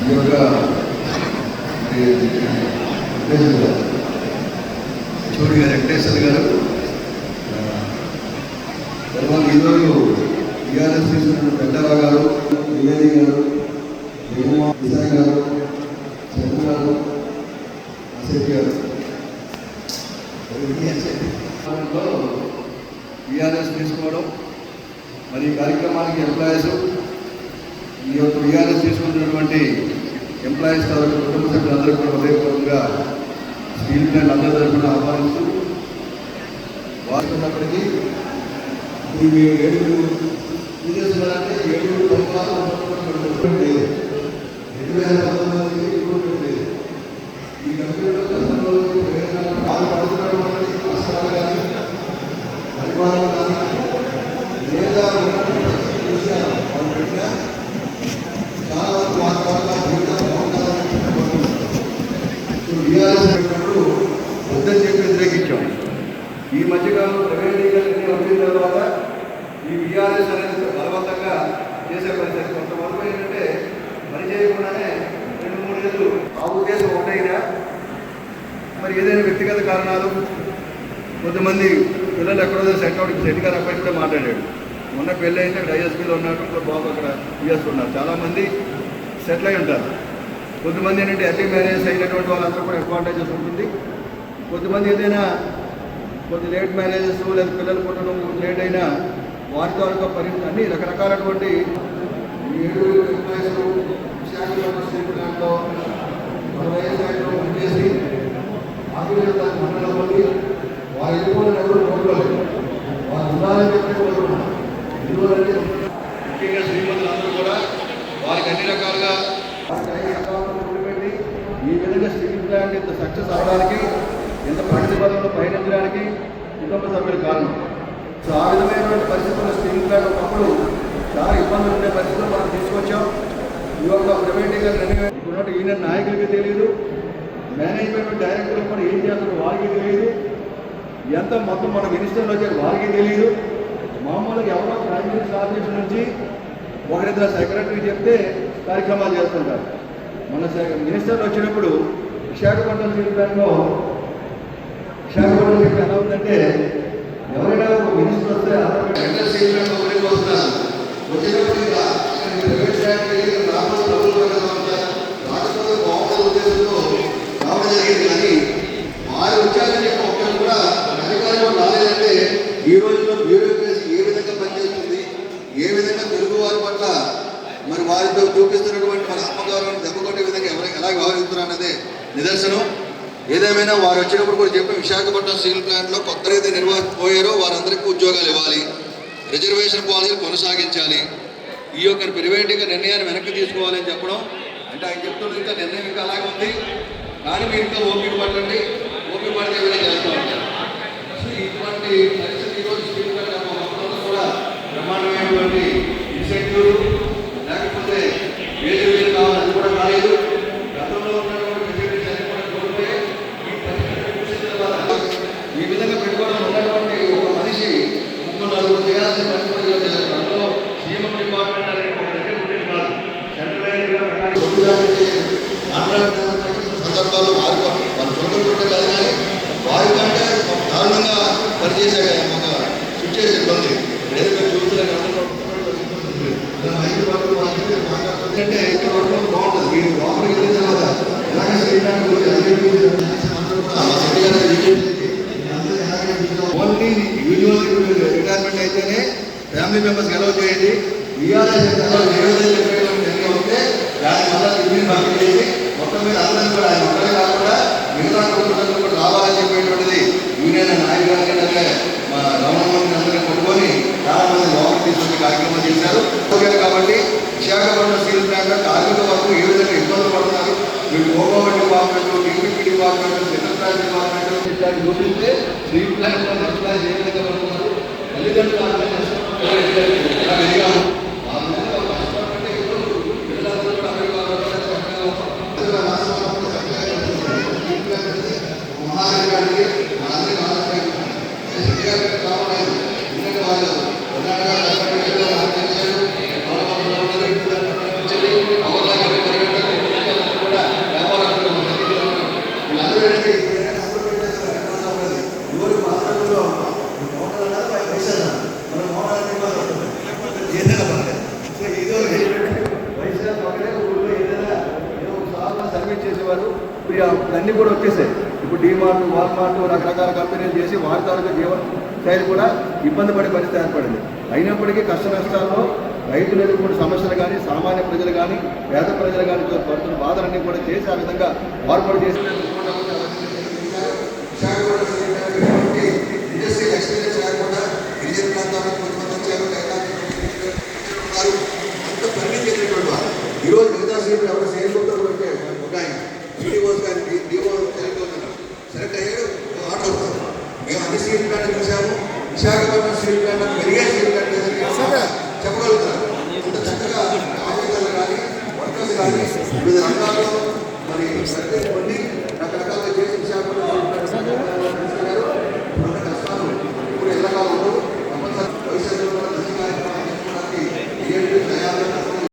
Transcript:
చోడి గారు వెంకటేశ్వర గారు తర్వాత ఈరోజు టీఆర్ఎస్ తీసుకున్న పెద్దరావు గారు, నివేది గారు, విశాఖ గారు, చంద్ర గారు, అశోక్ గారు టీఆర్ఎస్ తీసుకోవడం, మరి ఈ కార్యక్రమానికి ఎంప్లాయీస్ ఈ యొక్క టీఆర్ఎస్ తీసుకున్నటువంటి ఎంప్లాయీస్ తరఫున కుటుంబ సభ్యులందరూ కూడా హృదయపూర్వకంగా స్టీల్ ప్లాంట్ అందరి తరఫున ఆహ్వానిస్తూ వాడుతున్నప్పటికీ ఈ 7 విదేశాలంటే 7 ఈ కంపెనీలో కష్టంలో వాళ్ళు పడుతున్నటువంటి కష్టాలు కానీ పరిమాణం కానీ లేదా విషయాలు వాళ్ళు పెట్టినా చాలా వరకు వాతావరణంగా వద్దని చెప్పి వ్యతిరేకించాం. ఈ మధ్యకాలంలో ప్రైవేటీకరణ వచ్చిన తర్వాత ఈ బీఆర్ఎస్ అనేది బలవంతంగా చేసే పరిస్థితి కొంతవరకు ఏంటంటే పని చేయకుండానే 2-3 ఏళ్ళు ఆ ఉద్దేశం ఒకటైనా మరి ఏదైనా వ్యక్తిగత కారణాలు కొంతమంది పిల్లలు ఎక్కడో సెట్ గారు అబ్బాయి కూడా మాట్లాడాడు. మొన్న పెళ్ళి అయితే అక్కడ ఐఎస్పీలో ఉన్నాడు, ఇంకో బాబు అక్కడ యూఎస్ ఉన్నారు. చాలామంది సెటిల్ అయి ఉంటారు. కొంతమంది ఏంటంటే ఎర్లీ మ్యారేజ్ అయినటువంటి వాళ్ళందరూ కూడా అడ్వాంటేజెస్ ఉంటుంది. కొంతమంది ఏదైనా కొంత లేట్ మ్యారేజెస్ లేదా పిల్లలు పుట్టడం లేట్ అయినా వారి ద్వారా అన్ని రకరకాలటువంటి 7 ఎంప్లాయీస్ విశాఖలో చేసి ఆకులు మండలంలో వారి వెళ్ళిపోయిన ఎవరు కోరుకోలేదు. వారు ఉండాలని చెప్పి కోరుకున్నారు. ఎందుకంటే ముఖ్యంగా శ్రీమంతులందరూ కూడా వారికి అన్ని రకాలుగా పెట్టి ఈ విధంగా స్టీల్ ప్లాంట్ ఇంత సక్సెస్ అవ్వడానికి, ఇంత ప్రగతి పదంలో పయనించడానికి కుటుంబ సభ్యులు కారణం. సో ఆ విధమైనటువంటి పరిస్థితుల్లో స్టీల్ ప్లాంట్ ఒకప్పుడు చాలా ఇబ్బందులు ఉండే పరిస్థితుల్లో మనం తీసుకొచ్చాం. ఈ యొక్క ప్రైవేటీకరణ ఇప్పుడున్నట్టు ఈయన నాయకులకి తెలియదు, మేనేజ్మెంట్ డైరెక్టర్లు కూడా ఏం చేస్తారో వారికి తెలియదు, ఎంత మొత్తం మన మినిస్టర్లు వచ్చారు వారికి తెలియదు. మామూలుగా ఎవరో ప్రైమ్ మినిస్టర్ ఆఫీస్ నుంచి ఒకరిద్దరు సెక్రటరీ చెప్తే కార్యక్రమాలు చేస్తుంటారు. మన మినిస్టర్లు వచ్చినప్పుడు విశాఖపట్నం స్టీల్ ప్లాంట్లో విశాఖపట్నం స్టీల్ ఎలా ఉందంటే ఎవరైనా ఒక మినిస్టర్ వస్తే స్టీల్ ప్లాంట్ ఒకరికి వస్తున్నారు. వచ్చినప్పుడు రాష్ట్రంలో బాగుండే ఉద్దేశంతో రావడం జరిగింది. కానీ వారు వచ్చారని చెప్పి ఒక్కరు కూడా అధికారులు రాలేదంటే ఈ రోజుల్లో బ్యూరోక్రసీ ఏ విధంగా పనిచేస్తుంది, ఏ విధంగా తెలుగు వారి పట్ల మరి వారితో చూపిస్తున్నటువంటి మన ఆత్మగౌరవాన్ని దెబ్బకొట్టే విధంగా ఎలా వ్యవహరిస్తున్నారు అన్నదే నిదర్శనం. ఏదేమైనా వారు వచ్చినప్పుడు కూడా చెప్పి విశాఖపట్నం స్టీల్ ప్లాంట్లో కొత్త అయితే నిర్వహించబోయారో వారందరికీ ఉద్యోగాలు ఇవ్వాలి, రిజర్వేషన్ పాలసీ కొనసాగించాలి, ఈ యొక్క ప్రైవేటీగా నిర్ణయాన్ని వెనక్కి తీసుకోవాలని చెప్పడం. అంటే ఆయన చెప్తున్నది ఇంకా నిర్ణయం ఇంకా అలాగే ఉంది, కానీ మీరు ఇంకా ఓపిక పట్టండి, ఓపిక పడితే విధంగా చేస్తూ ఉంటారు. సో ఇటువంటి పరిస్థితి ఈరోజు స్టీల్ ప్లాంట్ కూడా బ్రహ్మాండమైనటువంటి ఇన్సెంటివ్ లేకపోతే వేలు కావాలని కూడా కాలేదు. గతంలో ఉన్నటువంటి ఫెసిలిటీస్ అన్ని కూడా కోరితే ఈ విధంగా పెట్టుకోవడం ఉన్నటువంటి ఒక మనిషి 3-4 చేయాల్సిన పరిస్థితి అందులో సీఎం డిపార్ట్మెంట్ అనేది ఒక దగ్గర ఉండేది కాదు. సెంట్రల్ సందర్భాల్లో మన చూడకుంటే కాదు, కానీ వారి కంటే దారుణంగా పనిచేసే ఒక సిచ్యువేషన్ ఉంది. ఏదైనా చూస్తున్నా అంటే ఇక్కడ బాగుంటుంది. మీరు లోపలికి వెళ్ళిన తర్వాత ఓన్లీ యూజువల్ రిటైర్మెంట్ అయితేనే ఫ్యామిలీ మెంబర్స్కి అలౌ చేయండి. బీఆర్ఎస్ ఉంటే దాని వల్ల యూనియన్ భర్తీ చేసి మొత్తం మీద అందరూ కూడా ఆయన ఒక్కరే కాకుండా మిగతా కుటుంబాలు కూడా రావాలని చెప్పేటువంటిది యూనియన్ నాయకులు మా రమణమోహన్ అందరినీ కొట్టుకొని చాలా మంది లోపలికి తీసుకొచ్చే కార్యక్రమం చేశారు. కాబట్టి విశాఖపట్నం స్టీల్ ప్లాంట్లో కార్మిక వర్గం ఏ విధంగా ఇబ్బందులు పడుతున్నారు, వీళ్ళు over department, TPP department, central department ఇట్లాంటి చూపిస్తే స్టీల్ ప్లాంట్ ఎంప్లాయీస్ ఏ విధంగా పడుతున్నారు, తల్లిదండ్రులు మహారాజానికి మనందరికీ ఇక అన్నీ కూడా వచ్చేసాయి. ఇప్పుడు డీమార్ట్, వాల్మార్ట్ రకరకాల కంపెనీలు చేసి వారి తాలూకా జీవన శైలి కూడా ఇబ్బంది పడే పరిస్థితి ఏర్పడింది. అయినప్పటికీ కష్ట నష్టాల్లో రైతులు ఎదుర్కొన్న సమస్యలు కానీ, సామాన్య ప్రజలు కానీ, పేద ప్రజలు కానీ పడుతున్న బాధలన్నీ కూడా చేసి ఆ విధంగా వారు కూడా చేసి ఇండస్ట్రియల్ ఎక్స్పీరియన్స్ లేకుండా గిరిజన ప్రాంతాలకు కొంతమంది వచ్చారు, అంత పని చేసినటువంటి వారు ఈరోజు మిగతా సీట్లు ఎవరు సేల్తో కూడా ఒక ఆయన డిఓస్ కానీ డిఓ సెలెక్ట్ అయ్యాడు, ఆర్డర్ అవుతారు. మేము అన్ని స్టీల్ ప్లాంట్ చూసాము, విశాఖపట్నం స్టీల్ ప్లాంట్ పెరిగే స్టీల్ ప్లాంట్ లేదని చెప్పగలుగుతారు. అంత చక్కగా ఆఫీసర్లు కానీ వర్కర్స్ కానీ వివిధ రంగాల్లో మరి ప్రతి కొన్ని